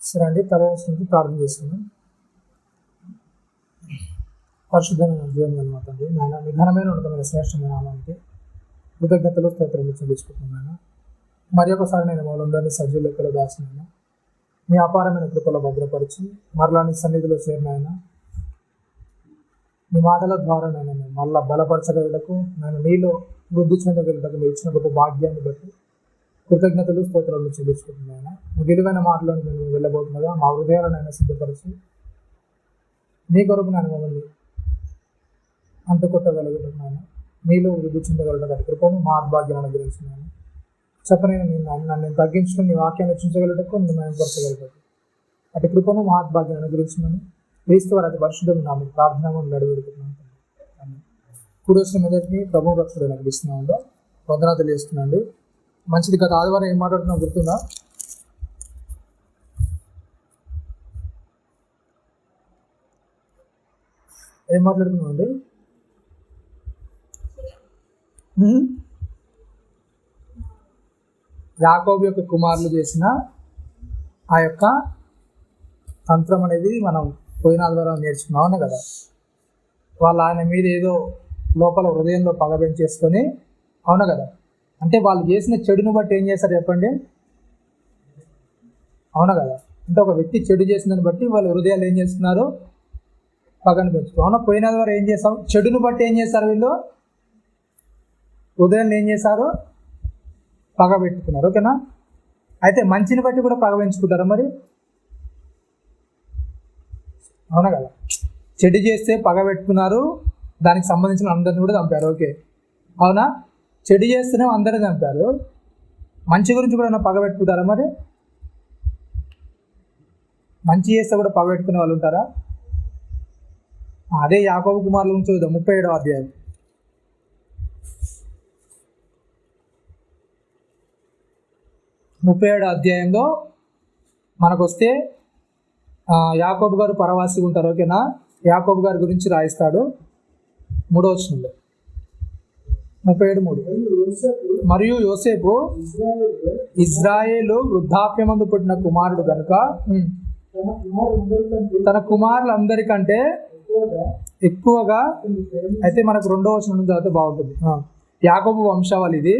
సరే అండి, తలవంచి ప్రార్థన చేస్తున్నాం. పరిశుద్ధమైన జీవనం అనమాట అండి నాయన, మీ ఘనమైన ఉన్నతమైన శ్రేష్టమైన నామానికి కృతజ్ఞతలు స్తోత్రాలు చెల్లించుకుంటున్నాను. మరి ఒకసారి నేను వాళ్ళందరినీ సజీవ లెక్కలో దాచినాను, మీ అపారమైన కృపలో భద్రపరిచి మరలా నీ సన్నిధిలో చేరినాయన. నీ మాటల ద్వారా నేను మళ్ళా బలపరచగలకు, నేను నీలో వృద్ధి చెందగలుగుటకు మీరు ఇచ్చిన గొప్ప భాగ్యాన్ని బట్టి కృతజ్ఞతలు స్తోత్రాలు చెల్లించుకుంటున్నాను. మీ విలువైన మాటలను నేను వెళ్ళబోతున్నగా మా హృదయాలను సిద్ధపరిచి నీ కొరకు నేను మమ్మల్ని అంటుకొట్టగలుగుతున్నాను. నీలో వృద్ధి చెందగలుగుతాను కృపను మా భాగ్యాన్ని అనుగ్రహించున్నాను. చెప్పనైనా నన్ను తగ్గించుకుని నీ వాక్యాన్ని రక్షించగలుగుటకు నేను మయంపరచగలుగుతాను. అటు కృపను మహాత్భాగ్యాన్ని అనుగ్రహించున్నాను. క్రీస్తు వారి అతి పరిశుద్ధం నామ ప్రార్థన నడిపెడుతున్నాను. కూడొచ్చిన మొదటిని ప్రభు రక్షకుడు అనిపిస్తున్నాను. వందన తెలియజేస్తున్నాండి. మంచిది. గత ఆదివారం ఏం మాట్లాడుతున్నా గుర్తుందా? ఏం మాట్లాడుతున్నాం అండి? యాకోబు యొక్క కుమారులు చేసిన ఆ యొక్క తంత్రం అనేది మనం పోయిన ఆదివారం నేర్చుకున్నాం అవునా కదా. వాళ్ళు ఆయన మీద ఏదో లోపల హృదయంలో పగ పెంచేసుకొని, అవునా కదా. అంటే వాళ్ళు చేసిన చెడును బట్టి ఏం చేస్తారు చెప్పండి, అవునా కదా. అంటే ఒక వ్యక్తి చెడు చేసిందని బట్టి వాళ్ళ హృదయాలు ఏం చేస్తున్నారు, పగను పెంచుకో. అవునా, పోయిన ద్వారా ఏం చేస్తాం, చెడును బట్టి ఏం చేస్తారు వీళ్ళు, హృదయాన్ని ఏం చేశారు, పగ పెట్టుకున్నారు. ఓకేనా. అయితే మంచిని బట్టి కూడా పగ పెంచుకుంటారా మరి, అవునా కదా. చెడు చేస్తే పగ పెట్టుకున్నారు, దానికి సంబంధించిన అందరిని కూడా చంపారు. ఓకే, అవునా. చెడు చేస్తేనే అందరిని చంపారు, మంచి గురించి కూడా పగ పెట్టుకుంటారా మరి? మంచి చేస్తే కూడా పగ పెట్టుకునే వాళ్ళు ఉంటారా? అదే యాకోబు కుమారుల నుంచి చూద్దాం. 37వ అధ్యాయం. అధ్యాయంలో మనకు వస్తే యాకోబు గారు పరవాసిగా ఉంటారు. ఓకేనా. యాకోబు గారి గురించి రాయిస్తాడు 3వ వచనంలో, 37:3. మరియు యోసేపు ఇజ్రాయేలు వృద్ధాప్యమందు పుట్టిన కుమారుడు కనుక తన కుమారులందరికంటే ఎక్కువగా, అయితే మనకు 2వ వచనం నుంచి చదివితే బాగుంటుంది. యాకోబు వంశావళి ఇది.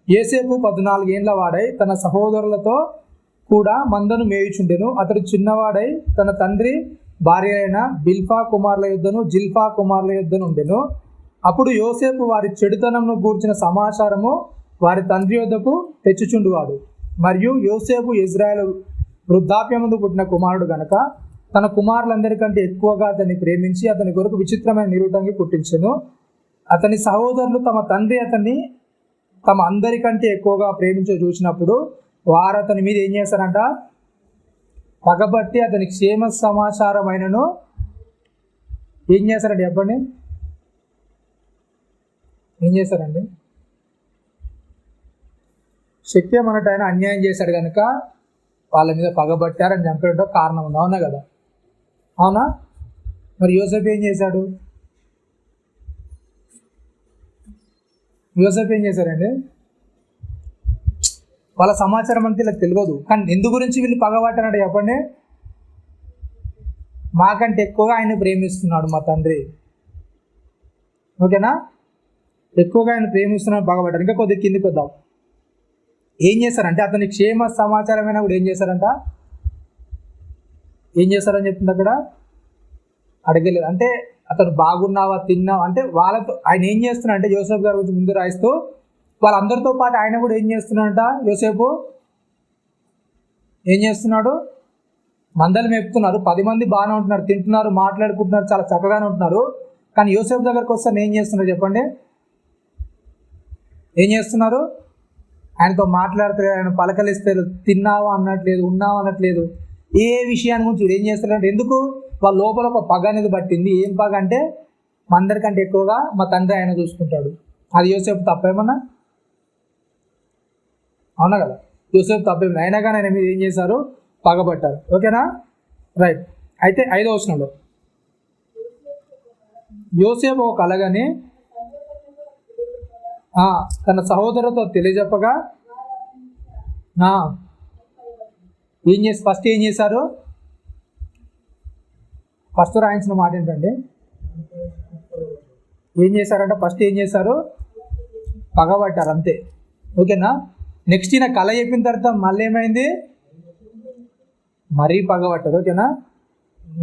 యోసేపు 14 ఏండ్ల వాడై తన సహోదరులతో కూడా మందను మేయుచుండెను. అతడు చిన్నవాడై తన తండ్రి భార్య అయిన బిల్ఫా కుమారుల యుద్ధను జిల్ఫా కుమారుల యుద్ధను ఉండెను. అప్పుడు యోసేపు వారి చెడుతనంను గూర్చిన సమాచారము వారి తండ్రి యొద్దకు తెచ్చుచుండువాడు. మరియు యోసేపు ఇజ్రాయేలు వృద్ధాప్యమందు పుట్టిన కుమారుడు గనక తన కుమారులందరికంటే ఎక్కువగా అతన్ని ప్రేమించి అతని కొరకు విచిత్రమైన నిరూటంగి పుట్టించెను. అతని సహోదరులు తమ తండ్రి అతన్ని తమ అందరికంటే ఎక్కువగా ప్రేమించి చూసినప్పుడు వారు అతని మీద ఏం చేశారంట, పగబట్టి అతని క్షేమ సమాచారమైనను ఏం చేశారండి చెప్పండి, ఏం చేశారండి? శక్తి అన్నట్టు ఆయన అన్యాయం చేశాడు కనుక వాళ్ళ మీద పగబట్టారని చంపేటో కారణం ఉంది. అవునా కదా, అవునా. మరి యోసేపు ఏం చేశాడు, యోసేపు ఏం చేశారండి? వాళ్ళ సమాచారం అంతా ఇలా తెలియదు, కానీ ఎందు గురించి వీళ్ళు పగబట్టారంటే చెప్పండి, మాకంటే ఎక్కువగా ఆయన ప్రేమిస్తున్నాడు మా తండ్రి. ఓకేనా, ఎక్కువగా ఆయన ప్రేమిస్తున్నాడు పగబట్టారు. ఇంకా కొద్దిగా కిందికి వద్దాం. ఏం చేశారంటే అతని క్షేమ సమాచారమైనా కూడా ఏం చేశారంట, ఏం చేశారని చెప్తుంది అక్కడ, అడగలేదు. అంటే అతను బాగున్నావా, తిన్నావా అంటే వాళ్ళతో ఆయన ఏం చేస్తున్నాడు అంటే, యోసేపు గారి గురించి ముందు రాయిస్తూ వాళ్ళందరితో పాటు ఆయన కూడా ఏం చేస్తున్నాడంట, యోసేపు ఏం చేస్తున్నాడు, మందలు మేపుతున్నారు. 10 మంది బాగానే ఉంటున్నారు, తింటున్నారు, మాట్లాడుకుంటున్నారు, చాలా చక్కగానే ఉంటున్నారు. కానీ యోసేపు దగ్గరకు వస్తే ఏం చేస్తున్నారు చెప్పండి, ఏం చేస్తున్నారు, ఆయనతో మాట్లాడితే ఆయన పలకలిస్తారు, తిన్నావా అన్నట్లేదు, ఉన్నావా అన్నట్లేదు. ఏ విషయాన్ని గురించి ఏం చేస్తారంటే, ఎందుకు వాళ్ళ లోపల ఒక పగ అనేది పట్టింది. ఏం పగ అంటే, మా అందరికంటే ఎక్కువగా మా తండ్రి ఆయన చూసుకుంటాడు. అది యోసేపు తప్పేమన్నా, అవునా కదా. యోసేపు తప్పేమన్నా, అయినా కానీ ఆయన మీద ఏం చేశారు, పగబట్టారు. ఓకేనా, రైట్. అయితే 5వ వచనంలో యోసేపు ఒక కలగని తన సహోదరులతో తెలియజెప్పగా ఫస్ట్ ఏం చేశారు? ఫస్ట్ రాయించిన మాట ఏంటండి? ఏం చేశారంటే ఫస్ట్ ఏం చేశారు? పగబట్టారు, అంతే. ఓకేనా? నెక్స్ట్ ఈయన కళ చెప్పిన తర్వాత మళ్ళీ ఏమైంది? మరీ పగబట్టారు. ఓకేనా?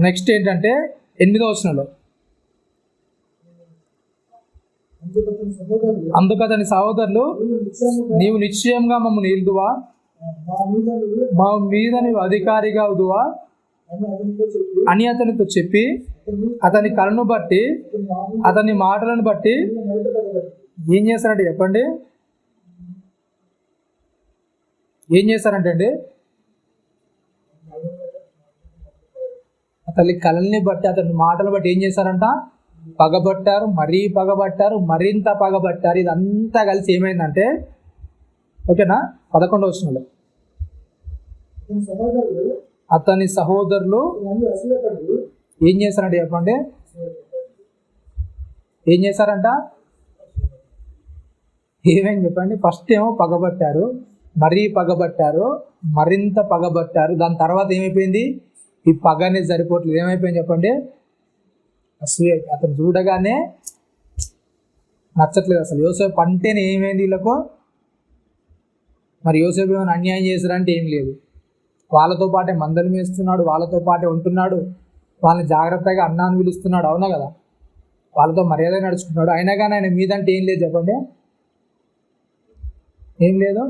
నెక్స్ట్ ఏంటంటే 8వ వచనంలో, అందుకు అతని సహోదరులు, నీవు నిశ్చయంగా మమ్మల్ని ఏలుదువా, మా మీద నీవు అధికారిగా అవుదువా అని అతనితో చెప్పి అతని కళను బట్టి అతని మాటలను బట్టి ఏం చేస్తారంటే చెప్పండి? ఏం చేస్తారంటే అండి, అతని కళల్ని బట్టి అతని మాటలు బట్టి ఏం చేశారంట? పగబట్టారు, మరీ పగబట్టారు, మరింత పగబట్టారు. ఇదంతా కలిసి ఏమైందంటే, ఓకేనా, 11వ వచనంలో, అతని సహోదరులు ఏం చేశారంటే చెప్పండి? ఏం చేశారంట? ఏమేమి చెప్పండి? ఫస్ట్ ఏమో పగబట్టారు, మరీ పగబట్టారు, మరింత పగబట్టారు. దాని తర్వాత ఏమైపోయింది? ఈ పగ అనేది సరిపోవట్లేదు. ఏమైపోయింది చెప్పండి? అసూయ. అతను చూడగానే నచ్చట్లేదు అసలు. యోసేపు అంటేనే ఏమైంది వీళ్ళకు? మరి యోసేపు ఏమైనా అన్యాయం చేశారంటే ఏం లేదు. వాళ్ళతో పాటే మందలు మేస్తున్నాడు, వాళ్ళతో పాటే ఉంటున్నాడు, వాళ్ళని జాగ్రత్తగా అన్నాన్ని పిలుస్తున్నాడు, అవునా కదా? వాళ్ళతో మర్యాద నడుచుకున్నాడు. అయినా కానీ ఆయన మీదంటే ఏం లేదు చెప్పండి? ఏం లేదు,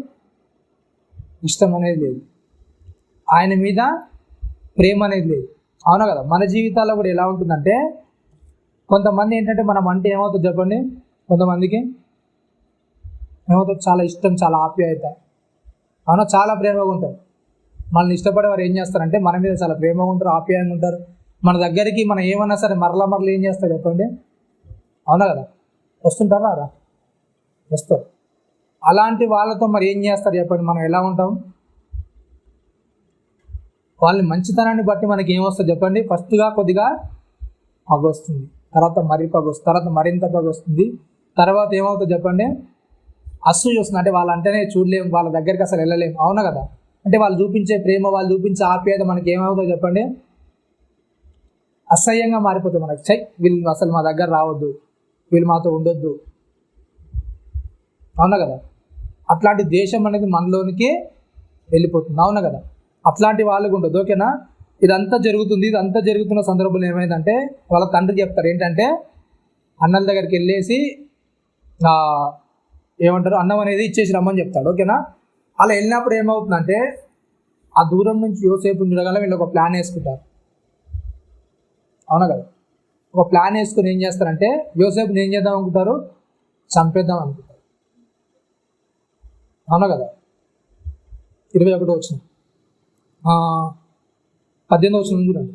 ఇష్టం అనేది లేదు, ఆయన మీద ప్రేమ అనేది లేదు, అవునా కదా? మన జీవితాల్లో కూడా ఎలా ఉంటుందంటే, కొంతమంది ఏంటంటే మనం అంటే ఏమవుతుంది చెప్పండి? కొంతమందికి ఏమవుతుంది? చాలా ఇష్టం, చాలా ఆప్యాయత, అవునా, చాలా ప్రేమగా ఉంటారు. మనల్ని ఇష్టపడే వారు ఏం చేస్తారంటే మన మీద చాలా ప్రేమగా ఉంటారు, ఆప్యాయంగా ఉంటారు. మన దగ్గరికి మనం ఏమన్నా సరే మరలా ఏం చేస్తారు చెప్పండి? అవునా కదా? వస్తుంటారా? రా వస్తారు. అలాంటి వాళ్ళతో మరి ఏం చేస్తారు చెప్పండి? మనం ఎలా ఉంటాం? వాళ్ళని మంచితనాన్ని బట్టి మనకి ఏమొస్తుంది చెప్పండి? ఫస్ట్గా కొద్దిగా పగ వస్తుంది, తర్వాత మరీ పగ వస్తుంది, తర్వాత మరింత పగ వస్తుంది, తర్వాత ఏమవుతుంది చెప్పండి? అసూయ వస్తుంది. అంటే వాళ్ళంటేనే చూడలేము, వాళ్ళ దగ్గరికి అసలు వెళ్ళలేము, అవునా కదా? అంటే వాళ్ళు చూపించే ప్రేమ, వాళ్ళు చూపించే ఆప్యాయత మనకి ఏమవుతుందో చెప్పండి? అసహ్యంగా మారిపోతుంది మనకి. వీళ్ళు అసలు మా దగ్గర రావద్దు, వీళ్ళు మాతో ఉండొద్దు, అవునా కదా? అట్లాంటి దేశం అనేది మనలోనికి వెళ్ళిపోతుంది, అవునా కదా? అట్లాంటి వాళ్ళకు ఉండదు. ఓకేనా? ఇదంతా జరుగుతున్న సందర్భంలో ఏమైందంటే, వాళ్ళ తండ్రి చెప్తారు ఏంటంటే, అన్నల దగ్గరికి వెళ్ళేసి ఏమంటారు, అన్నం అనేది ఇచ్చేసి రమ్మని చెప్తాడు. ఓకేనా? అలా వెళ్ళినప్పుడు ఏమవుతుందంటే, ఆ దూరం నుంచి యోసేపు చూడగల వీళ్ళు ఒక ప్లాన్ వేసుకుంటారు, అవునా కదా? ఒక ప్లాన్ వేసుకుని ఏం చేస్తారంటే, యోసేపుని ఏం చేద్దాం అనుకుంటారు? చంపేద్దాం అనుకుంటారు, అవునా కదా? 21వ వచనం, 18వ వచనం చూడండి.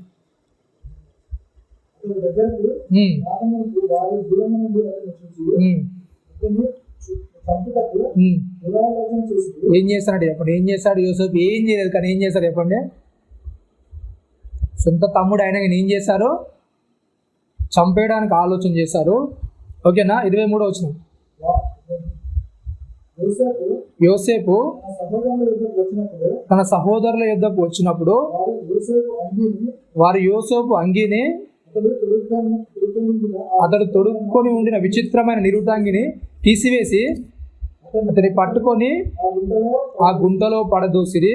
ఏం చేస్తాడు చెప్పండి? ఏం చేస్తాడు యోసేపు? ఏం చేయలేదు, కానీ ఏం చేశారు చెప్పండి? సొంత తమ్ముడు అయినా కానీ ఏం చేశారు? చంపేయడానికి ఆలోచన చేశారు. ఓకేనా? 23వ వచనం, యోసేపు తన సహోదరుల యుద్ధకు వచ్చినప్పుడు వారు యోసేపు అంగీని, అతడు తొడుక్కొని ఉండిన విచిత్రమైన నిరుటాంగిని తీసివేసి అతని పట్టుకొని ఆ గుంటలో పడదోసిరి.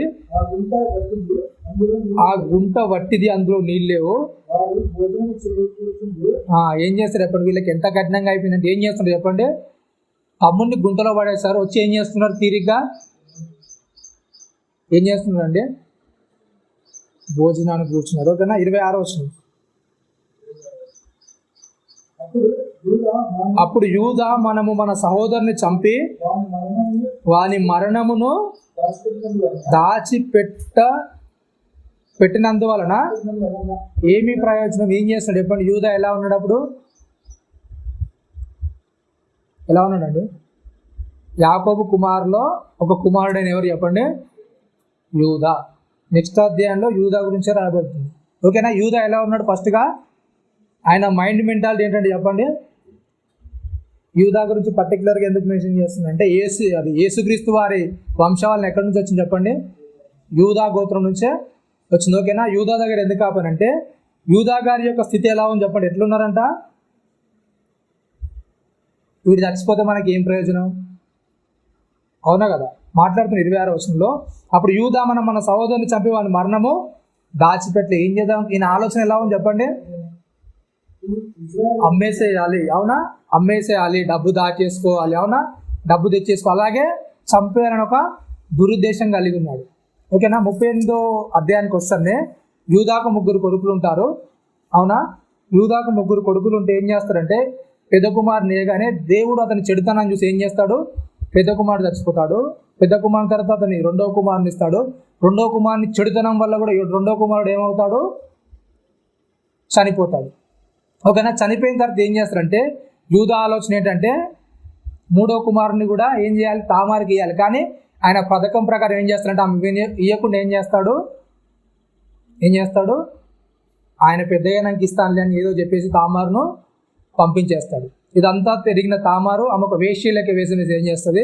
ఆ గుంట వట్టిది, అందులో నీళ్ళు లేవు. ఏం చేస్తారు చెప్పండి? వీళ్ళకి ఎంత కఠినంగా అయిపోయిందంటే ఏం చేస్తున్నారు చెప్పండి? తమ్ముడిని గుంటలో పడేస్తారు. వచ్చి ఏం చేస్తున్నారు? తీరిగ్గా ఏం చేస్తున్నారండి? భోజనానికి కూర్చున్నారు. ఓకేనా? 26వ వచనం, అప్పుడు యూదా మనము మన సహోదరుని చంపి వాని మరణమును పెట్టినందువలన ఏమీ ప్రయోజనం? ఏం చేస్తాడు చెప్పండి? యూదా ఎలా ఉన్నాడు అప్పుడు? ఎలా ఉన్నాడండి? యాకోబు కుమారులో ఒక కుమారుడైన ఎవరు చెప్పండి? యూదా. నెక్స్ట్ అధ్యాయంలో యూదా గురించే రాబడుతుంది. ఓకేనా? యూదా ఎలా ఉన్నాడు? ఫస్ట్గా ఆయన మైండ్ మెంటాలిటీ ఏంటంటే చెప్పండి? యూదా గురించి పర్టికులర్గా ఎందుకు మెన్షన్ చేస్తుందంటే, యేసుక్రీస్తు వారి వంశావళిని ఎక్కడి నుంచి వచ్చింది చెప్పండి? యూదా గోత్రం నుంచే వచ్చింది. ఓకేనా. యూదా దగ్గర ఎందుకు ఆపానంటే యూదా గారి యొక్క స్థితి ఎలా ఉంది చెప్పండి. ఎట్లున్నారంట? వీడు చచ్చిపోతే మనకి ఏం ప్రయోజనం? అవునా కదా. మాట్లాడుతున్న 26వ వచనంలో అప్పుడు యూదా మన సహోదరుని చంపి వాని మరణము దాచిపెట్టలే. ఏం చేద్దాం? ఈయన ఆలోచన ఎలా ఉంది చెప్పండి. అమ్మేసేయాలి. అవునా, అమ్మేసేయాలి, డబ్బు దాచేసుకోవాలి. అవునా, డబ్బు తెచ్చేసుకో, అలాగే చంపేయాలని ఒక దురుద్దేశం కలిగి ఉన్నాడు. ఓకేనా. 38వ అధ్యాయానికి వస్తానే యూదాకు 3 కొడుకులు ఉంటారు. అవునా, యూదాకు 3 కొడుకులు ఉంటే ఏం చేస్తారంటే పెద్ద కుమారుని ఏగానే దేవుడు అతని చెడుతనాన్ని చూసి ఏం చేస్తాడు? పెద్ద కుమారుడు చచ్చిపోతాడు. పెద్ద కుమారుని తర్వాత అతని 2వ కుమారుని ఇస్తాడు. 2వ కుమారుని చెడుతనం వల్ల కూడా 2వ కుమారుడు ఏమవుతాడు? చనిపోతాడు. ఓకేనా. చనిపోయిన తర్వాత ఏం చేస్తారంటే యూదా ఆలోచన ఏంటంటే 3వ కుమారుని కూడా ఏం చేయాలి? తామారికి ఇవ్వాలి. కానీ ఆయన పథకం ప్రకారం ఏం చేస్తారంటే ఆమె ఇవ్వకుండా ఏం చేస్తాడు? ఆయన పెద్దగా నాకు ఇస్తానులే అని ఏదో చెప్పేసి తామారును పంపించేస్తాడు. ఇదంతా తిరిగిన తామారు ఆమె ఒక వేశ్యలకి వేసి ఏం చేస్తుంది?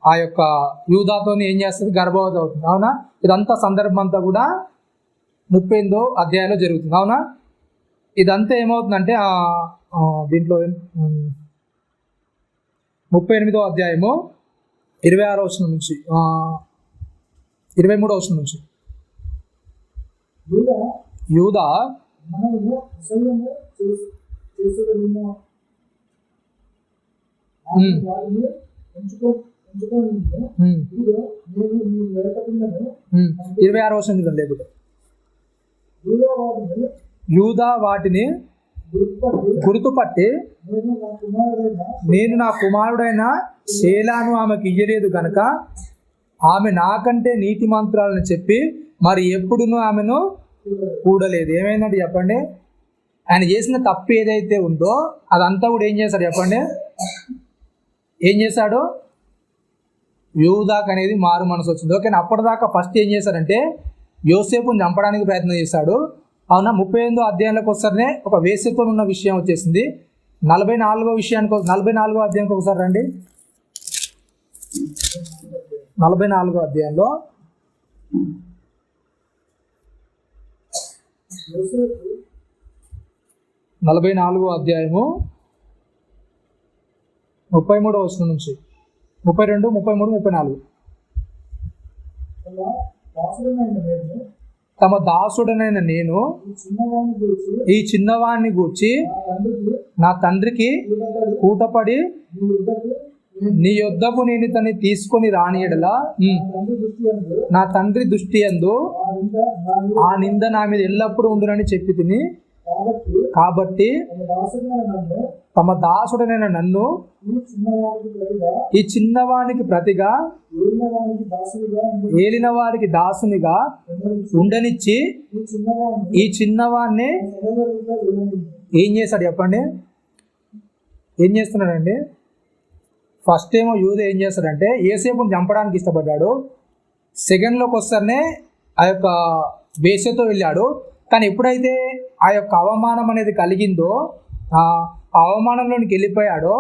ఆ యొక్క యూదాతో ఏం చేస్తుంది? గర్భవతి అవుతుంది. అవునా. ఇదంతా సందర్భం అంతా కూడా 38వ అధ్యాయంలో జరుగుతుంది. అవునా. ఇదంతా ఏమవుతుందంటే దీంట్లో 38వ అధ్యాయము 26వ వచనం నుంచి 23వ వచనం నుంచి యూదా ఇరవై 26వ వచనం లేకపోతే యూదా వాటిని గుర్తుపట్టి నేను నా కుమారుడైన షేలాను ఆమెకు ఇయ్యలేదు గనక ఆమె నాకంటే నీతిమంతురాలని చెప్పి మరి ఎప్పుడునూ ఆమెను కూడలేదు. ఏమైందంటే చెప్పండి, ఆయన చేసిన తప్పు ఏదైతే ఉందో అదంతా కూడా ఏం చేశాడు చెప్పండి? ఏం చేశాడు? యూదాకు అనేది మారు మనసు వచ్చింది. ఓకేనా. అప్పటిదాకా ఫస్ట్ ఏం చేశారంటే యోసేపుని చంపడానికి ప్రయత్నం చేశాడు. అవునా. 38వ అధ్యాయంలోకి వస్తారనే ఒక వేశ్యతో ఉన్న విషయం వచ్చేసింది. 44వ అధ్యాయంకి ఒకసారి రండి. 44వ అధ్యాయంలో 44వ అధ్యాయము 33వ వచనం నుంచి 32, 33, 34 తమ దాసుడనైన నేను ఈ చిన్నవాణ్ణి గూర్చి నా తండ్రికి కూటపడి నీ యొద్దకు నేను ఇతన్ని తీసుకొని రానియడలా నా తండ్రి దృష్టి యందు ఆ నింద నా మీద ఎల్లప్పుడూ ఉండునని చెప్పి తిని, కాబట్టి తమ దాసుడనైన నన్ను ఈ చిన్నవానికి ప్రతిగా ఏలిన వారికి దాసునిగా ఉండనిచ్చి ఈ చిన్నవాన్ని ఏం చేశాడు చెప్పండి? ఏం చేస్తున్నాడండి? ఫస్ట్ ఏమో యూదా ఏం చేస్తాడంటే యోసేపుని చంపడానికి ఇష్టపడ్డాడు. సెకండ్లోకి వస్తానే ఆ యొక్క వేశ్యతో వెళ్ళాడు. కానీ ఎప్పుడైతే ఆ యొక్క అవమానం అనేది కలిగిందో ఆ అవమానంలోనికి వెళ్ళిపోయాడో,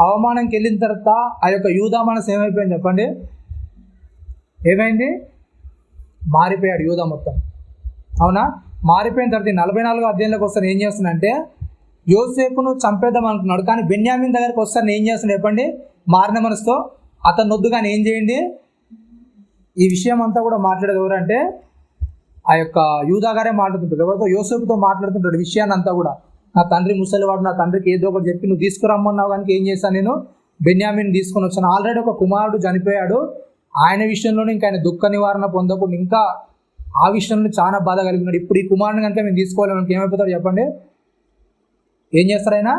అవమానంకి వెళ్ళిన తర్వాత ఆ యొక్క యూదా మనసు ఏమైపోయింది చెప్పండి? ఏమైంది? మారిపోయాడు యూదా మొత్తం. అవునా. మారిపోయిన తర్వాత 44వ అధ్యాయంలోకి వస్తాను ఏం చేస్తున్నాడంటే యోసేపును చంపేద్దాం అనుకున్నాడు. కానీ బెన్యామీన్ దగ్గరికి వస్తాను ఏం చేస్తున్నాడు చెప్పండి? మారిన మనసుతో అతను వద్దు కానీ ఏం చేయండి? ఈ విషయం అంతా కూడా మాట్లాడేది ఎవరంటే ఆ యొక్క యూదా గారే మాట్లాడుతుంటాడు. ఎవరితో? యోసేపుతో మాట్లాడుతుంటాడు విషయాన్ని అంతా కూడా. నా తండ్రి ముసలివాడు, నా తండ్రికి ఏదో ఒకటి చెప్పి నువ్వు తీసుకురమ్మన్నావు కానీ ఏం చేశాను నేను? బెన్యామీన్ తీసుకొని వచ్చాను. ఆల్రెడీ ఒక కుమారుడు చనిపోయాడు. ఆయన విషయంలోనే ఇంకా ఆయన దుఃఖ నివారణ పొందకుండా ఇంకా ఆ విషయంలో చాలా బాధ కలిగినాడు. ఇప్పుడు ఈ కుమారుని కనుక మేము తీసుకోవాలని ఏమైపోతాడు చెప్పండి? ఏం చేస్తారు? ఆయన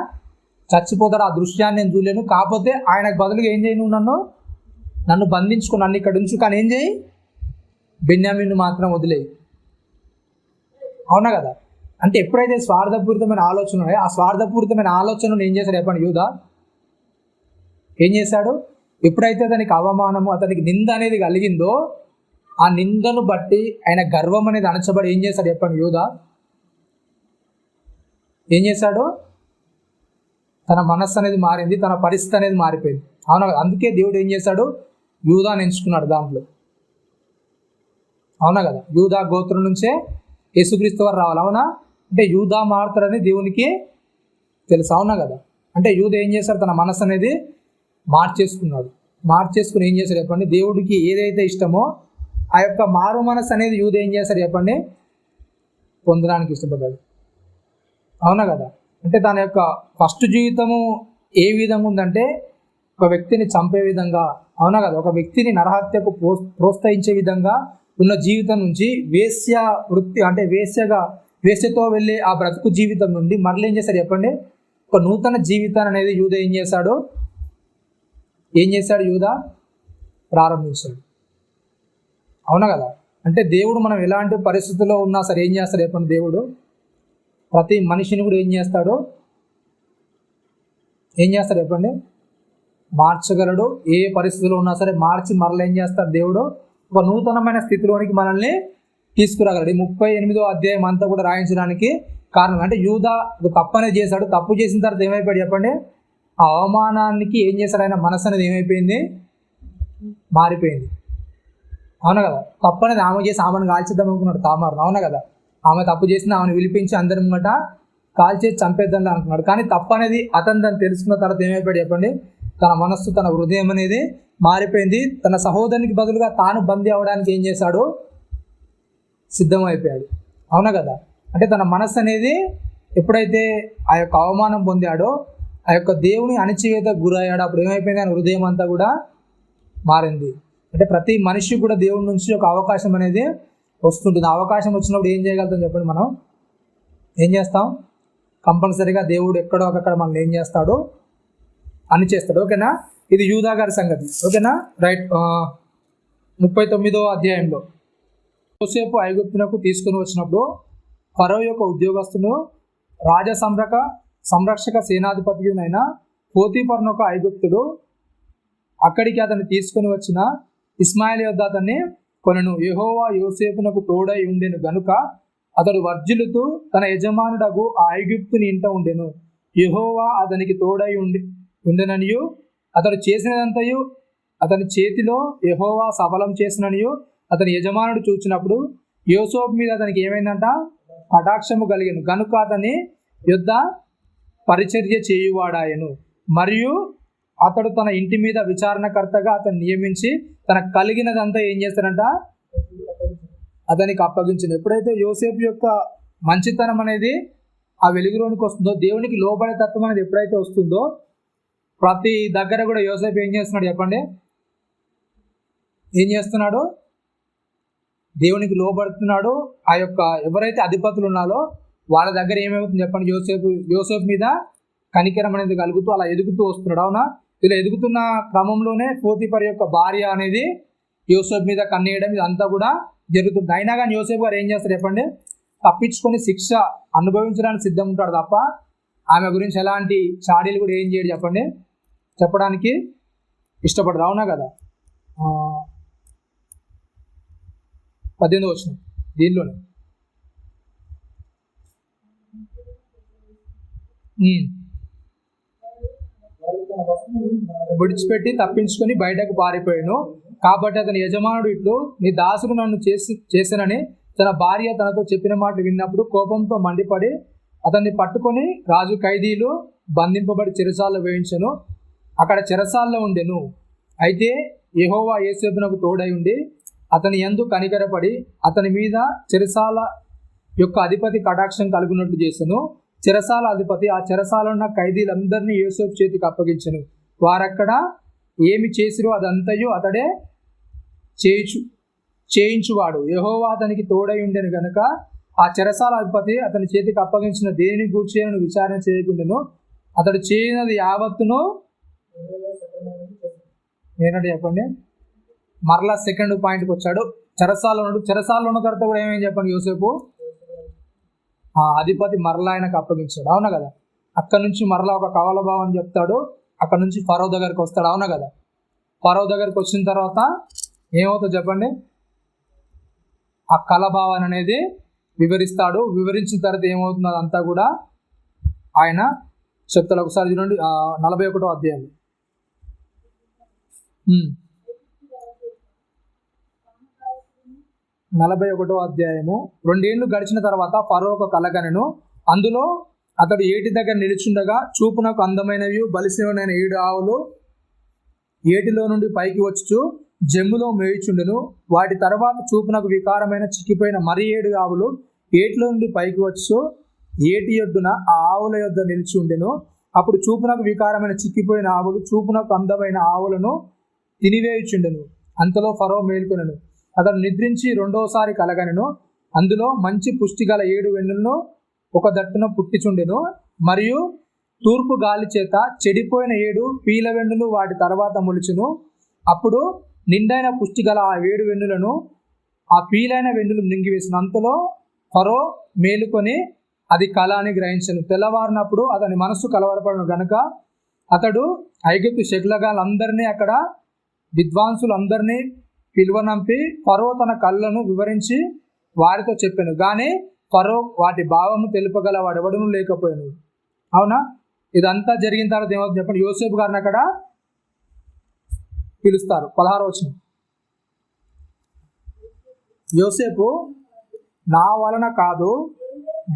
చచ్చిపోతాడు. ఆ దృశ్యాన్ని నేను చూడలేను. కాకపోతే ఆయనకు బదులుగా ఏం చేయను? నన్ను బంధించుకుని నన్ను ఇక్కడ ఉంచు, కానీ ఏం చేయి? బెన్యామీన్ను మాత్రం వదిలేయి. అవునా కదా. అంటే ఎప్పుడైతే స్వార్థపూరితమైన ఆలోచన ఉన్నాయో ఆ స్వార్థపూరితమైన ఆలోచనను ఏం చేశాడు చెప్పండి? యూదా ఏం చేశాడు? ఎప్పుడైతే అతనికి అవమానము, అతనికి నింద అనేది కలిగిందో ఆ నిందను బట్టి ఆయన గర్వం అనేది అణచబడి ఏం చేశాడు చెప్పండి? యూదా ఏం చేశాడు? తన మనస్సు అనేది మారింది, తన పరిస్థితి అనేది మారిపోయింది. అవునా. అందుకే దేవుడు ఏం చేశాడు? యూదాని ఎంచుకున్నాడు దాంట్లో. అవునా కదా, యూదా గోత్రం నుంచే యేసుక్రీస్తు వారు రావాలి. అవునా, అంటే యూదా మారుతారని దేవునికి తెలుసు. అవునా కదా, అంటే యూదా ఏం చేశాడు, తన మనసు అనేది మార్చేసుకున్నాడు. మార్చేసుకుని ఏం చేశాడు చెప్పండి, దేవుడికి ఏదైతే ఇష్టమో ఆ యొక్క మారు మనసు అనేది యూదా ఏం చేశాడు చెప్పండి, పొందడానికి ఇష్టపడ్డాడు. అవునా కదా, అంటే తన యొక్క ఫస్ట్ జీవితము ఏ విధంగా ఉందంటే ఒక వ్యక్తిని చంపే విధంగా, అవునా కదా, ఒక వ్యక్తిని నరహత్యకు ప్రోత్సహించే విధంగా ఉన్న జీవితం నుంచి వేశ్య వృత్తి, అంటే వేశ్యతో వెళ్ళే ఆ బ్రతుకు జీవితం నుండి మరలా ఏం చేశాడు చెప్పండి, ఒక నూతన జీవితాన్ని అనేది యూదా ఏం చేశాడు యూదా ప్రారంభించాడు. అవునా కదా, అంటే దేవుడు మనం ఎలాంటి పరిస్థితుల్లో ఉన్నా సరే ఏం చేస్తాడు చెప్పండి, దేవుడు ప్రతి మనిషిని కూడా ఏం చేస్తాడు చెప్పండి, మార్చగలడు. ఏ పరిస్థితిలో ఉన్నా సరే మార్చి మరలా ఏం చేస్తాడు దేవుడు, ఒక నూతనమైన స్థితిలోనికి మనల్ని తీసుకురాగలడు. ఈ 38వ అధ్యాయం అంతా కూడా రాయించడానికి కారణం అంటే యూదా తప్పు అనేది చేశాడు. తప్పు చేసిన తర్వాత ఏమైపోయాడు చెప్పండి, ఆ అవమానానికి ఏం చేశాడు, ఆయన మనసు అనేది ఏమైపోయింది, మారిపోయింది. అవునా కదా, తప్పు అనేది ఆమె చేసి ఆమెను కాల్చేద్దాం అనుకున్నాడు తామారు. అవునా కదా, ఆమె తప్పు చేసిన ఆమెను పిలిపించి అందరి ముంగట కాల్చేసి చంపేద్దాం అనుకున్నాడు. కానీ తప్పు అనేది అతను దాన్ని తెలుసుకున్న తర్వాత ఏమైపోయాడు చెప్పండి, తన మనస్సు తన హృదయం అనేది మారిపోయింది. తన సహోదరునికి బదులుగా తాను బందీ అవడానికి ఏం చేశాడు, సిద్ధమైపోయాడు. అవునా కదా, అంటే తన మనస్సు అనేది ఎప్పుడైతే ఆ యొక్క అవమానం పొందాడో, ఆ యొక్క దేవుని అణచివేత గురయ్యాడో, అప్పుడు ఏమైపోయింది, ఆయన హృదయం అంతా కూడా మారింది. అంటే ప్రతి మనిషి కూడా దేవుడి నుంచి ఒక అవకాశం అనేది వస్తుంటుంది. అవకాశం వచ్చినప్పుడు ఏం చేయగలుగుతాం చెప్పండి, మనం ఏం చేస్తాం, కంపల్సరీగా దేవుడు ఎక్కడో అక్కడ మనల్ని ఏం చేస్తాడు, అని చేస్తాడు. ఓకేనా, ఇది యూదా గారి సంగతి. ఓకేనా, రైట్. 39వ అధ్యాయంలో యోసేపు ఐగుప్తునకు తీసుకుని వచ్చినప్పుడు ఫరో యొక్క ఉద్యోగస్తును రాజ సంరక్షక సేనాధిపతియునైన పోతీఫరును ఒక ఐగుప్తుడు అక్కడికి అతన్ని తీసుకుని వచ్చిన ఇస్మాయిల్ యొద్ద అతన్ని కొనెను. యెహోవా యోసేపునకు తోడై ఉండెను గనుక అతడు వర్జిల్లుతూ తన యజమానుడగు ఆ ఐగుప్తుని ఇంట ఉండెను. యెహోవా అతనికి తోడై ఉండెననియు అతడు చేసినదంతయు అతని చేతిలో యెహోవా సఫలం చేసిననియు అతని యజమానుడు చూచినప్పుడు యోసేపు మీద అతనికి ఏమైందంట, కటాక్షము కలిగెను గనుక అతని యొద్ద పరిచర్య చేయువాడాయను. మరియు అతడు తన ఇంటి మీద విచారణకర్తగా అతను నియమించి తనకు కలిగినదంతా ఏం చేస్తాడంట, అతనికి అప్పగించింది. ఎప్పుడైతే యోసేపు యొక్క మంచితనం అనేది ఆ వెలుగులోనికి వస్తుందో, దేవునికి లోబడే తత్వం అనేది ఎప్పుడైతే వస్తుందో, ప్రతి దగ్గర కూడా యోసేపు ఏం చేస్తున్నాడు చెప్పండి, ఏం చేస్తున్నాడు, దేవునికి లోబడుతున్నాడు. ఆ యొక్క ఎవరైతే అధిపతులు ఉన్నారో వాళ్ళ దగ్గర ఏమవుతుంది చెప్పండి, యోసేపు మీద కనికరం అనేది కలుగుతూ అలా ఎదుగుతూ వస్తున్నాడు. అవునా, ఇలా ఎదుగుతున్న క్రమంలోనే పోతీఫర్ యొక్క భార్య అనేది యోసేపు మీద కన్నేయడం ఇదంతా కూడా జరుగుతుంది. అయినా కానీ యోసేపు గారు ఏం చేస్తారు చెప్పండి, తప్పించుకొని శిక్ష అనుభవించడానికి సిద్ధంగా ఉంటాడు తప్ప ఆమె గురించి ఎలాంటి చాడీలు కూడా ఏం చేయడు చెప్పండి, చెప్పడానికి ఇష్టపడరు. అవునా కదా, 18వ వచనం దీనిలోనే విడిచిపెట్టి తప్పించుకొని బయటకు పారిపోయాను. కాబట్టి అతని యజమానుడు ఇట్లు, నీ దాసుడు నన్ను చేసినని తన భార్య తనతో చెప్పిన మాటలు విన్నప్పుడు కోపంతో మండిపడి అతన్ని పట్టుకొని రాజు ఖైదీలు బంధింపబడి చెరసాల్లో వేయించను. అక్కడ చెరసాల్లో ఉండెను. అయితే యెహోవా యోసేపునకు తోడై ఉండి అతని యందు కనికరపడి అతని మీద చెరసాల యొక్క అధిపతి కటాక్షం కలుగునట్లు చేసెను. చెరసాల అధిపతి ఆ చెరసాల ఉన్న ఖైదీలందరినీ యోసేపు చేతికి అప్పగించెను. వారక్కడ ఏమి చేసిరో అదంతయు అతడే చేయించువాడు. యెహోవా అతనికి తోడై ఉండెను గనుక ఆ చెరసాల అధిపతి అతని చేతికి అప్పగించిన దేనిని గూర్చి విచారణ చేయకుండాను అతడు చేయనది యావత్తును ఏంటంటే చెప్పండి, మరలా సెకండ్ పాయింట్కి వచ్చాడు. చెరసాలలో ఉన్న తర్వాత కూడా ఏమేమి చెప్పండి, యోసేపు అధిపతి మరలా ఆయనకు అప్పగించాడు. అవునా కదా, అక్కడ నుంచి మరలా ఒక కవల భావం చెప్తాడు. అక్కడ నుంచి ఫరో దగ్గరికి వస్తాడు. అవునా కదా, ఫరో దగ్గరికి వచ్చిన తర్వాత ఏమవుతుందో చెప్పండి, ఆ కలభావాన్ని అనేది వివరిస్తాడు. వివరించిన తర్వాత ఏమవుతుందో అదంతా కూడా ఆయన చెప్తాడు. ఒకసారి చూడండి 41వ అధ్యాయం. 41వ అధ్యాయము. 2 ఏళ్ళు గడిచిన తర్వాత ఫరో ఒక కలగనెను. అందులో అతడు ఏటి దగ్గర నిలుచుండగా చూపునకు అందమైనవి బలిసినైన 7 ఆవులు ఏటిలో నుండి పైకి వచ్చుచు జమ్ములో మేయుచుండెను. వాటి తర్వాత చూపునకు వికారమైన చిక్కిపోయిన మరి 7 ఆవులు ఏటిలో నుండి పైకి వచ్చుచు ఏటి యొడ్డున ఆ ఆవుల యొద్ద నిలిచి ఉండెను. అప్పుడు చూపునకు వికారమైన చిక్కిపోయిన ఆవులు చూపునకు అందమైన ఆవులను తినివేయుచుండెను. అంతలో ఫరో మేల్కొనెను. అతడు నిద్రించి 2వసారి కలగనెను. అందులో మంచి పుష్టి గల 7 వెన్నులను ఒక దట్టున పుట్టిచుండెను. మరియు తూర్పు గాలి చేత చెడిపోయిన 7 పీల వెన్నులు వాటి తర్వాత మొలిచెను. అప్పుడు నిండైన పుష్టి గల ఆ 7 వెన్నులను ఆ పీలైన వెన్నులు మింగివేసిన. అంతలో ఫరో మేలుకొని అది కల అని గ్రహించను. తెల్లవారినప్పుడు అతని మనస్సు కలవరపడను గనుక అతడు ఐగుప్తు శకులగాళ్ళందరినీ అక్కడ విద్వాంసులందరినీ పిలువనంపి ఫరో తన కళ్ళను వివరించి వారితో చెప్పాను. కానీ ఫరో వాటి భావము తెలుపగల వాడెవడను లేకపోయాను. అవునా? ఇదంతా జరిగిన తర్వాత ఏమవుతుంది చెప్పండి. యోసేపు గారిని అక్కడ పిలుస్తారు. 16వ వచనం. యోసేపు నా వలన కాదు,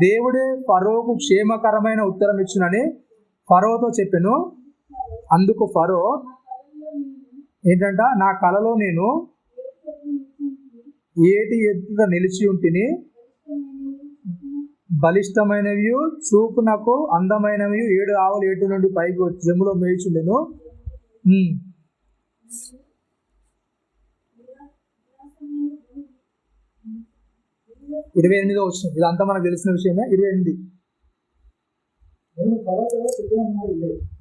దేవుడే ఫరోకు క్షేమకరమైన ఉత్తరం ఇచ్చునని ఫరోతో చెప్పాను. అందుకు ఫరో ఏంటంట, నా కలలో నేను ఏటి ఎదుట నిలిచి ఉంటిని, బలిష్టమైనవి చూపునకు అందమైనవి 7 ఆవులు ఏటి నుండి పైకి వచ్చి జమ్ములో మేయుచుండెను. 28వ వచనం. ఇదంతా మనకు తెలిసిన విషయమే. 28.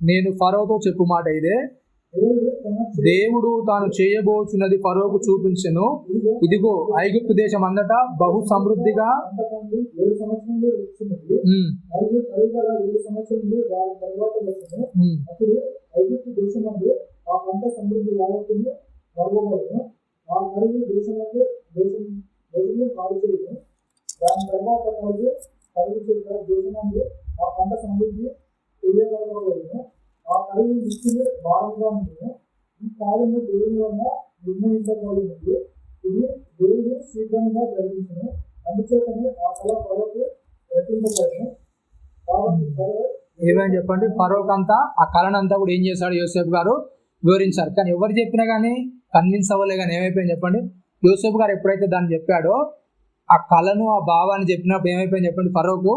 నేను ఫరోతో చెప్పు మాట ఇదే, దేవుడు తాను చేయబోచున్నది ఫరోకు చూపించెను. ఇదిగో ఐగుప్తు దేశం అంతటా బహు సమృద్ధిగా ఏమని చెప్పండి. ఫరోక్ అంతా ఆ కళనంతా కూడా ఏం చేశాడు యోసేపు గారు వివరించారు. కానీ ఎవరు చెప్పినా కానీ కన్విన్స్ అవ్వలే. కానీ ఏమైపోయింది చెప్పండి. యోసేపు గారు ఎప్పుడైతే దాన్ని చెప్పాడో, ఆ కళను ఆ భావాన్ని చెప్పినప్పుడు ఏమైపోయింది చెప్పండి. ఫరోకు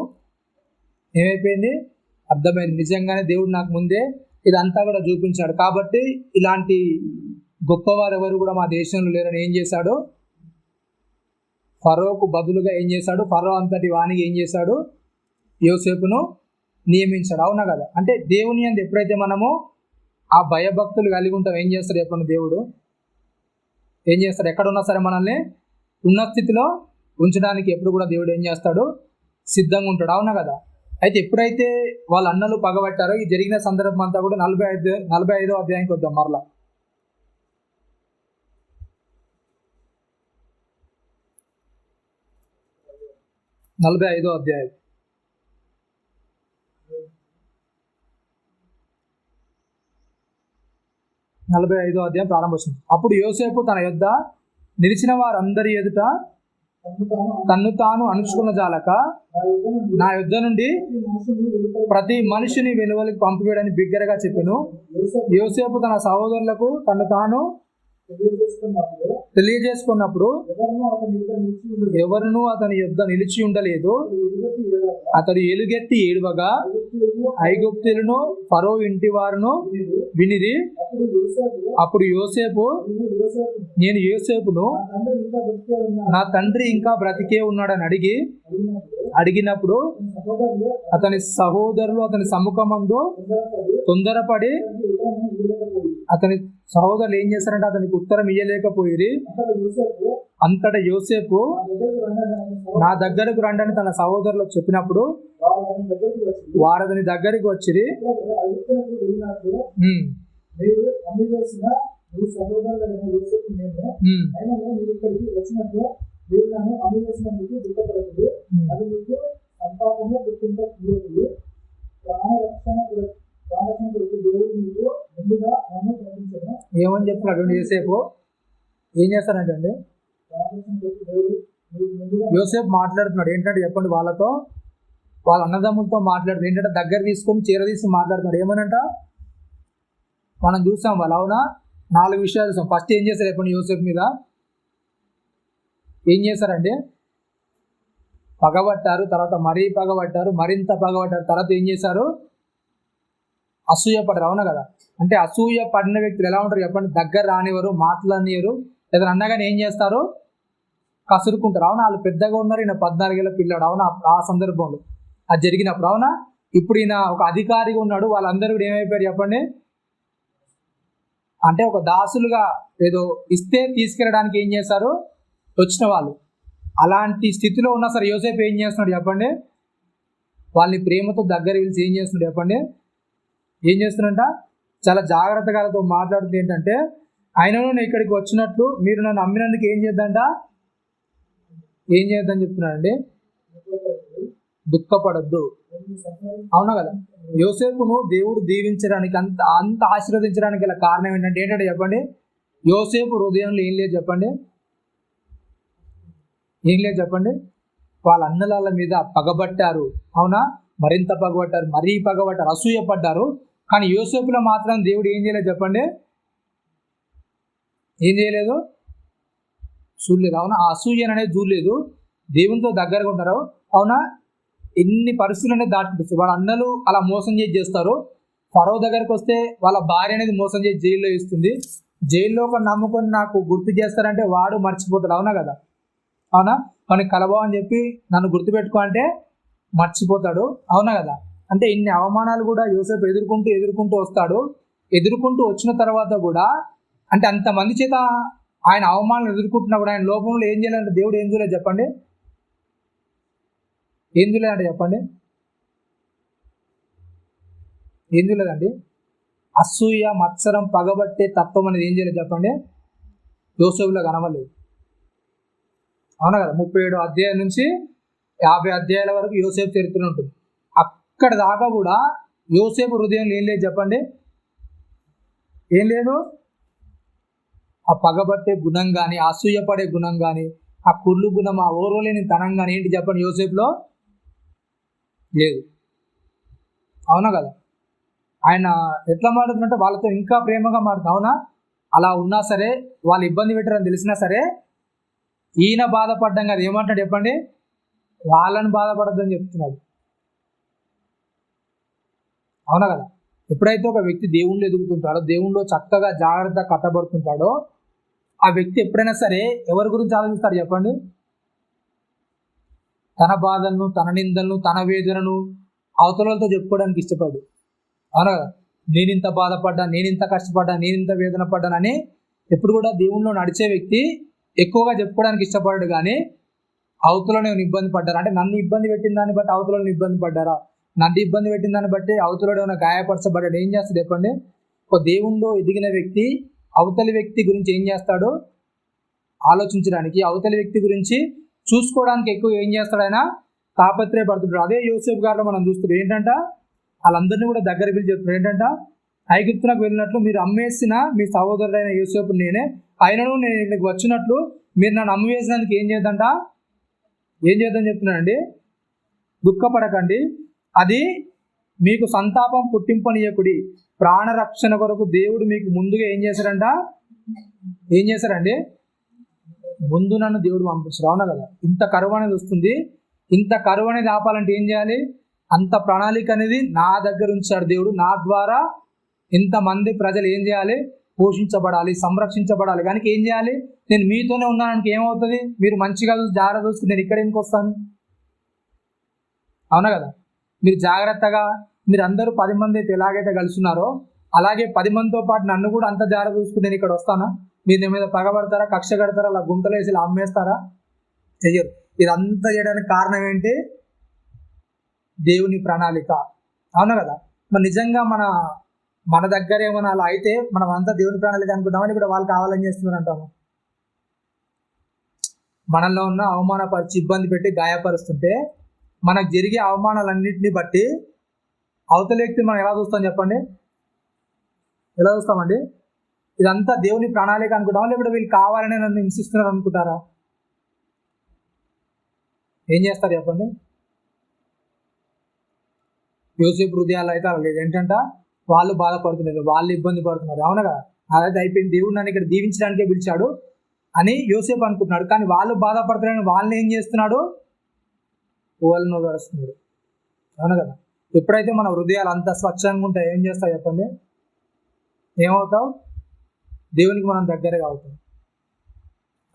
ఏమైపోయింది, అర్థమైంది. నిజంగానే దేవుడు నాకు ముందే ఇదంతా కూడా చూపించాడు. కాబట్టి ఇలాంటి గొప్పవారు ఎవరు కూడా మా దేశంలో లేరని ఏం చేశాడు, ఫరోకు బదులుగా ఏం చేశాడు, ఫరో అంతటి వానికి ఏం చేశాడు, యోసేపును నియమించాడు. అవునా కదా? అంటే దేవుని అందు ఎప్పుడైతే మనము ఆ భయభక్తులు కలిగి ఉంటాం, ఏం చేస్తాడు చెప్పండి. దేవుడు ఏం చేస్తాడు, ఎక్కడున్నా సరే మనల్ని ఉన్న స్థితిలో ఉంచడానికి ఎప్పుడు కూడా దేవుడు ఏం చేస్తాడు, సిద్ధంగా ఉంటాడు. అవునా కదా? అయితే ఎప్పుడైతే వాళ్ళ అన్నలు పగబట్టారో, ఈ జరిగిన సందర్భం అంతా కూడా 45వ అధ్యాయానికి వద్దాం. మరలా 45వ అధ్యాయం. ప్రారంభం. అప్పుడు యోసేపు తన యొద్ద నిలిచిన వారందరి ఎదుట తన్ను తాను అణుచుకున్న జాలక, నా యుద్ధ నుండి ప్రతి మనిషిని వెలువలికి పంపివేయడానికి బిగ్గరగా చెప్పెను. యోసేపు తన సహోదరులకు తను తాను తెలియజేసుకున్నప్పుడు ఎవరునూ అతని యుద్ధ నిలిచి ఉండలేదు. అతడు ఎలుగెత్తి ఏడువగా ఐగుప్తీయులను ఫరో ఇంటి వారును వినిరి. అప్పుడు యోసేపు, నేను యోసేపును నా తండ్రి ఇంకా బ్రతికే ఉన్నాడని అడిగినప్పుడు అతని సహోదరులు అతని సముఖమందు తొందరపడి అతని సహోదరులు ఏం చేశారంటే అతనికి ఉత్తరం ఇయ్యలేకపోయి, అంతటా యోసేపు నా దగ్గరకు రండని తన సహోదరులకు చెప్పినప్పుడు వారు అతని దగ్గరికి వచ్చిరి. ఏమని చెప్తున్నాడు యోసేపు? ఏం చేస్తానంటే యోసేపు మాట్లాడుతున్నాడు ఏంటంటే చెప్పండి, వాళ్ళతో వాళ్ళ అన్నదమ్ములతో మాట్లాడుతుంది ఏంటంటే దగ్గర తీసుకొని చీర తీసి మాట్లాడుతున్నాడు. ఏమనంట మనం చూసాం వాళ్ళు, అవునా? 4 విషయాలు చూసాం. ఫస్ట్ ఏం చేశారు చెప్పండి, యోసేపు మీద ఏం చేశారండి? పగబట్టారు, తర్వాత మరీ పగబట్టారు, మరింత పగబట్టారు, తర్వాత ఏం చేశారు? అసూయ పడ్డారు. అవునా కదా? అంటే అసూయ పడిన వ్యక్తులు ఎలా ఉంటారు చెప్పండి? దగ్గర రానివారు, మాటలనియరు, ఏదైనా అన్నగానే ఏం చేస్తారు? కసురుకుంటారు. అవునా? వాళ్ళు పెద్దగా ఉన్నారు, ఈయన 14 ఏళ్ళ పిల్లాడు. అవునా? ఆ సందర్భంలో అది జరిగినప్పుడు, అవునా? ఇప్పుడు ఈయన ఒక అధికారిగా ఉన్నాడు, వాళ్ళందరూ కూడా ఏమైపోయారు చెప్పండి? అంటే ఒక దాసులుగా ఏదో ఇస్తే తీసుకెళ్ళడానికి ఏం చేశారు వచ్చిన వాళ్ళు. అలాంటి స్థితిలో ఉన్నా సరే యోసేపు ఏం చేస్తున్నాడు చెప్పండి? వాళ్ళని ప్రేమతో దగ్గర పిలిచి ఏం చేస్తున్నాడు చెప్పండి? ఏం చేస్తున్నట? చాలా జాగ్రత్తగా వాళ్ళతో మాట్లాడుతుంది ఏంటంటే, ఆయనను నేను ఇక్కడికి వచ్చినట్లు మీరు నన్ను అమ్మినందుకు ఏం చేద్దంట? ఏం చేద్దని చెప్తున్నాడండి? దుఃఖపడద్దు. అవునా కదా? యోసేపును దేవుడు దీవించడానికి, అంత ఆశీర్వదించడానికి గల కారణం ఏంటంటే చెప్పండి? యోసేపు హృదయంలో ఏం లేదు చెప్పండి? ఏం లేదు చెప్పండి? వాళ్ళ అన్నల మీద పగబట్టారు. అవునా? మరింత పగబట్టారు, మరీ పగబట్టారు, అసూయ పడ్డారు. కానీ యోసేపులో మాత్రం దేవుడు ఏం చేయలేదు చెప్పండి? ఏం చేయలేదు? చూడలేదు. అవునా? ఆ అసూయ అనేది చూడలేదు. దేవునితో దగ్గరగా ఉంటారు. అవునా? ఎన్ని పరిస్థితులు అనేది దాటుకుంటుంది. వాళ్ళ అన్నలు అలా మోసం చేస్తారు. ఫరో దగ్గరికి వస్తే వాళ్ళ భార్య అనేది మోసం చేసి జైల్లో ఇస్తుంది. జైల్లో ఒక నమ్ముకొని నాకు గుర్తు చేస్తారంటే వాడు మర్చిపోతాడు. అవునా కదా? అవునా? మనకి కలబో అని చెప్పి నన్ను గుర్తుపెట్టుకో అంటే మర్చిపోతాడు. అవునా కదా? అంటే ఇన్ని అవమానాలు కూడా యోసేపు ఎదుర్కొంటూ వస్తాడు. ఎదుర్కొంటూ వచ్చిన తర్వాత కూడా అంటే అంతమంది చేత ఆయన అవమానాలు ఎదుర్కొంటున్నా కూడా ఆయన లోపంలో ఏం చేయాలంటే దేవుడు ఏం చేయలేదు చెప్పండి? ఏం చేయలేదంటే చెప్పండి? ఏం చేయలేదండి? అసూయ, మత్సరం, పగబట్టే తత్వం అనేది ఏం చేయలేదు చెప్పండి? యోసేపులో కనవలేదు. అవునా కదా? 37 అధ్యాయం నుంచి 50 అధ్యాయాల వరకు యోసేపు చరిత్ర ఉంటుంది. అక్కడ దాకా కూడా యోసేపు హృదయంలో ఏం లేదు చెప్పండి? ఏం లేదు? ఆ పగబట్టే గుణం కానీ, అసూయపడే గుణం కానీ, ఆ కుళ్ళు గుణం, ఆ ఓర్వలేని తనం కానీ ఏంటి చెప్పండి యోసేపులో లేదు. అవునా కదా? ఆయన ఎట్లా మాట్లాడుతుంటే వాళ్ళతో ఇంకా ప్రేమగా మాట్లాడుతుంది. అవునా? అలా ఉన్నా సరే, వాళ్ళు ఇబ్బంది పెట్టారని తెలిసినా సరే ఈయన బాధపడ్డం కదా, ఏమంటాడు చెప్పండి? వాళ్ళని బాధపడద్దని చెప్తున్నాడు. అవునా కదా? ఎప్పుడైతే ఒక వ్యక్తి దేవుణ్ణి ఎదుగుతుంటాడో, దేవుణ్ణిలో చక్కగా జాగ్రత్తగా కట్టబడుతుంటాడో, ఆ వ్యక్తి ఎప్పుడైనా సరే ఎవరి గురించి ఆలోచిస్తాడు చెప్పండి? తన బాధలను, తన నిందలను, తన వేదనను అవతలతో చెప్పుకోవడానికి ఇష్టపడు. అవునా కదా? నేనింత బాధపడ్డా, నేనింత కష్టపడ్డా, నేనింత వేదన పడ్డానని ఎప్పుడు కూడా దేవుణ్ణిలో నడిచే వ్యక్తి ఎక్కువగా చెప్పుకోవడానికి ఇష్టపడ్డాడు. కానీ అవతల నేను ఇబ్బంది పడ్డారా అంటే నన్ను ఇబ్బంది పెట్టిన దాన్ని బట్టి అవతలను ఇబ్బంది పడ్డారా, నన్ను ఇబ్బంది పెట్టిన దాన్ని బట్టి అవతలలో ఏమైనా గాయపరచబడ్డాడు ఏం చేస్తాడు చెప్పండి? ఒక దేవుణ్ణిలో ఎదిగిన వ్యక్తి అవతలి వ్యక్తి గురించి ఏం చేస్తాడు? ఆలోచించడానికి, అవతలి వ్యక్తి గురించి చూసుకోవడానికి ఎక్కువ ఏం చేస్తాడు? ఆయన తాపత్రయపడుతుంటాడు. అదే యోసేపు గారిలో మనం చూస్తున్నాం ఏంటంట, వాళ్ళందరినీ కూడా దగ్గర పిలిచి చెప్తున్నాడు ఏంటంట, ఐగుప్తునకు వెళ్ళినట్లు మీరు అమ్మేసిన మీ సహోదరుడైన యోసేపు నేనే, ఆయనను నేను ఇక్కడికి వచ్చినట్లు మీరు నన్ను అమ్మివేసినందుకు ఏం చేద్దంట? ఏం చేద్దని చెప్తున్నానండి? దుఃఖపడకండి, అది మీకు సంతాపం పుట్టింపనీయకుడి, ప్రాణరక్షణ కొరకు దేవుడు మీకు ముందుగా ఏం చేశారంట? ఏం చేశారండి? ముందు నన్ను దేవుడు పంపించారు. అవునా కదా? ఇంత కరువు అనేది వస్తుంది, ఇంత కరువు అనేది ఆపాలంటే ఏం చేయాలి? అంత ప్రణాళిక అనేది నా దగ్గర ఉంచాడు దేవుడు. నా ద్వారా ఇంతమంది ప్రజలు ఏం చేయాలి? పోషించబడాలి, సంరక్షించబడాలి. కానీ ఏం చేయాలి? నేను మీతోనే ఉన్నానికి ఏమవుతుంది? మీరు మంచిగా చూసి జాగ్రత్త చూసుకుని నేను ఇక్కడ ఎందుకు వస్తాను? అవునా కదా? మీరు జాగ్రత్తగా, మీరు అందరూ 10 మంది అయితే ఎలాగైతే కలుస్తున్నారో అలాగే 10 మందితో పాటు నన్ను కూడా అంత జాగ్రత్త చూసుకుని నేను ఇక్కడ వస్తానా? మీరు నా మీద పగబడతారా, కక్ష కడతారా, అలా గుంటలు వేసి ఇలా అమ్మేస్తారా? చెయ్యరు. ఇదంతా చేయడానికి కారణం ఏంటి? దేవుని ప్రణాళిక. అవునా కదా? మరి నిజంగా మన దగ్గర ఏమైనా అలా అయితే మనం అంతా దేవుని ప్రణాళిక అనుకుంటామని ఇప్పుడు వాళ్ళు కావాలని చేస్తున్నారు అంటాము. మనలో ఉన్న అవమానపరిచి ఇబ్బంది పెట్టి గాయపరుస్తుంటే మనకు జరిగే అవమానాలన్నింటినీ బట్టి అవతల వ్యక్తి మనం ఎలా చూస్తాం చెప్పండి? ఎలా చూస్తామండి? ఇదంతా దేవుని ప్రణాళిక అనుకుంటామా, లేకపోతే వీళ్ళు కావాలని నన్ను హింసిస్తున్నారు అనుకుంటారా? ఏం చేస్తారు చెప్పండి? యోసేపు హృదయాలు అయితే అలా లేదు. ఏంటంట వాళ్ళు బాధపడుతున్నారు, వాళ్ళు ఇబ్బంది పడుతున్నారు. అవునా కదా? అదైతే అయిపోయింది, దేవుడు నన్ను ఇక్కడ దీవించడానికే పిలిచాడు అని యోసేపు అనుకుంటున్నాడు. కానీ వాళ్ళు బాధపడుతున్నారని వాళ్ళని ఏం చేస్తున్నాడు? ఓళ్ళను గడుస్తున్నాడు. అవునా కదా? ఎప్పుడైతే మన హృదయాలు అంత స్వచ్ఛంగా ఉంటాయి ఏం చేస్తావు చెప్పండి? ఏమవుతావు? దేవునికి మనం దగ్గరగా అవుతాం.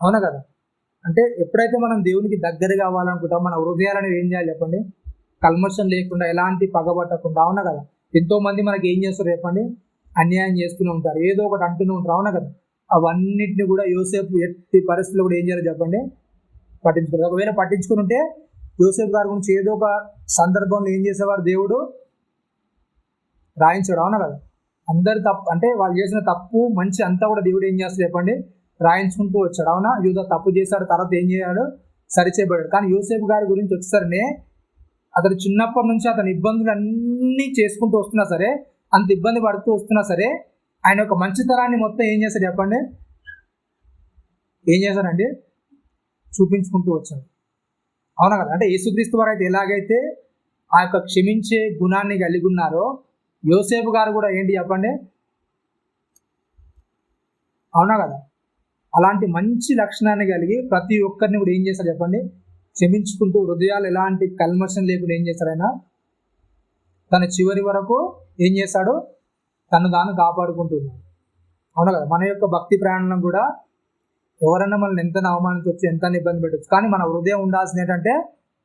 అవునా కదా? అంటే ఎప్పుడైతే మనం దేవునికి దగ్గర కావాలనుకుంటాం మన హృదయాలను ఏం చేయాలి చెప్పండి? కల్మషం లేకుండా, ఎలాంటి పగబట్టకుండా. అవునా కదా? ఎంతో మంది మనకి ఏం చేస్తారు చెప్పండి? అన్యాయం చేస్తూనే ఉంటారు, ఏదో ఒకటి అంటూనే ఉంటారు. అవునా కదా? అవన్నిటిని కూడా యోసేపు ఎట్టి పరిస్థితుల్లో కూడా ఏం చేయాలి చెప్పండి? పట్టించుకోరు. ఒకవేళ పట్టించుకుని ఉంటే యోసేపు గారి గురించి ఏదో ఒక సందర్భంలో ఏం చేసేవారు? దేవుడు రాయించాడు. అవునా కదా? అందరు తప్పు అంటే వాళ్ళు చేసిన తప్పు మంచి అంతా కూడా దేవుడు ఏం చేస్తాడు చెప్పండి? రాయించుకుంటూ వచ్చాడు. అవునా? యూదా తప్పు చేశాడు, తర్వాత ఏం చేయాడు? సరిచేయబడ్డాడు. కానీ యోసేపు గారి గురించి వచ్చేసరినే అతను చిన్నప్పటి నుంచి అతని ఇబ్బందులు అన్నీ చేసుకుంటూ వస్తున్నా సరే, అంత ఇబ్బంది పడుతూ వస్తున్నా సరే, ఆయన ఒక మంచితనాన్ని మొత్తం ఏం చేశాడు చెప్పండి? ఏం చేశాడండి? చూపించుకుంటూ వచ్చాడు. అవునా కదా? అంటే యేసుక్రీస్తు వారు అయితే ఎలాగైతే ఆ యొక్క క్షమించే గుణాన్ని కలిగి ఉన్నారో, యోసేపు గారు కూడా ఏంటి చెప్పండి? అవునా కదా? అలాంటి మంచి లక్షణాన్ని కలిగి ప్రతి ఒక్కరిని కూడా ఏం చేశాడు చెప్పండి? క్షమించుకుంటూ, హృదయాలు ఎలాంటి కల్మషం లేకుండా ఏం చేశాడు ఆయన? తన చివరి వరకు ఏం చేశాడు? తను తాను కాపాడుకుంటున్నాడు. అవునా కదా? మన యొక్క భక్తి ప్రయాణం కూడా ఎవరన్నా మనల్ని ఎంత అవమానించవచ్చు, ఎంత ఇబ్బంది పెట్టవచ్చు, కానీ మన హృదయం ఉండాల్సింది ఏంటంటే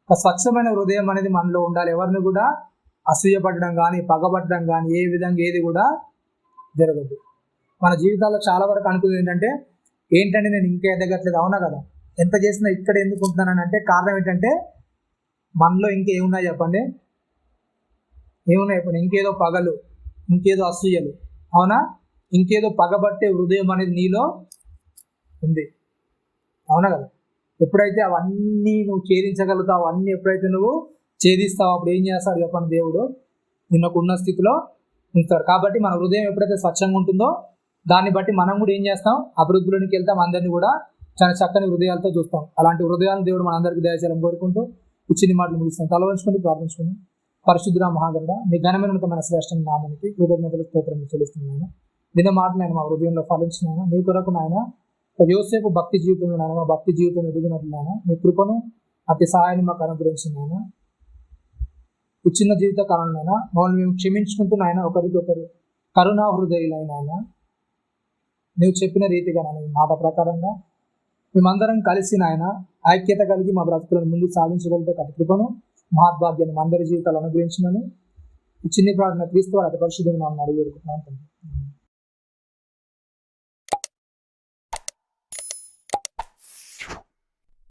ఒక స్వచ్ఛమైన హృదయం అనేది మనలో ఉండాలి. ఎవరిని కూడా అసూయపడడం కానీ, పగబట్టడం కానీ, ఏ విధంగా ఏది కూడా జరగదు. మన జీవితాల్లో చాలా వరకు అనుకునేది ఏంటంటే నేను ఇంకా ఎదగట్లేదు. అవునా కదా? ఎంత చేసినా ఇక్కడ ఎందుకు ఉంటున్నానని అంటే కారణం ఏంటంటే మనలో ఇంకేమున్నాయి చెప్పండి? ఏమున్నాయి చెప్పండి? ఇంకేదో పగలు, ఇంకేదో అసూయలు, అవునా? ఇంకేదో పగబట్టే హృదయం అనేది నీలో ఉంది. అవునా కదా? ఎప్పుడైతే అవన్నీ నువ్వు ఛేదించగలుగుతావు, అవన్నీ ఎప్పుడైతే నువ్వు ఛేదిస్తావు, అప్పుడు ఏం చేస్తాడు చెప్పండి? దేవుడు నిన్నకున్న స్థితిలో ఉంచుతాడు. కాబట్టి మన హృదయం ఎప్పుడైతే స్వచ్ఛంగా ఉంటుందో దాన్ని బట్టి మనం కూడా ఏం చేస్తాం? అభివృద్ధిలోనికి వెళ్తాం. అందరినీ కూడా చాలా చక్కని హృదయాలతో చూస్తాం. అలాంటి హృదయాలను దేవుడు మనందరికీ దయచేయాలని కోరుకుంటూ ఇచ్చిన మాటలు ముగిస్తాం. తల వంచుకొని ప్రార్థించుకుని, పరిశుద్ధ మహాగరుడ, మీ ఘనమైనతమైన శ్రేష్ఠ నామానికి కృతజ్ఞతలు స్తోత్రం చెల్లిస్తున్నాను. విన్న మాటలు ఆయన మా హృదయంలో ఫలించినాను. నీ కొరకు నాయన యోసేపు భక్తి జీవితంలో నాయన మా భక్తి జీవితం ఎదుగునట్లు నాయన మీ కృపను అతి సహాయాన్ని మాకు అనుగ్రహించినాయన. ఈ చిన్న జీవిత కాలంలో మమ్మల్ని మేము క్షమించుకుంటూ నాయన ఒకరికొకరు కరుణా హృదయులైన ఆయన నువ్వు చెప్పిన రీతిగా నాయన మాట ప్రకారంగా మేమందరం కలిసి నాయన ఐక్యత కలిగి మా బ్రతుకులను ముందు సాగించగలిగితే అటు కృపను మహాద్భాగ్యాన్ని మా అందరి జీవితాలు అనుగ్రహించమని ఈ చిన్ని ప్రార్థన క్రీస్తు వారి అతి పరిశుద్ధుని మనం అడుగుతున్నాం.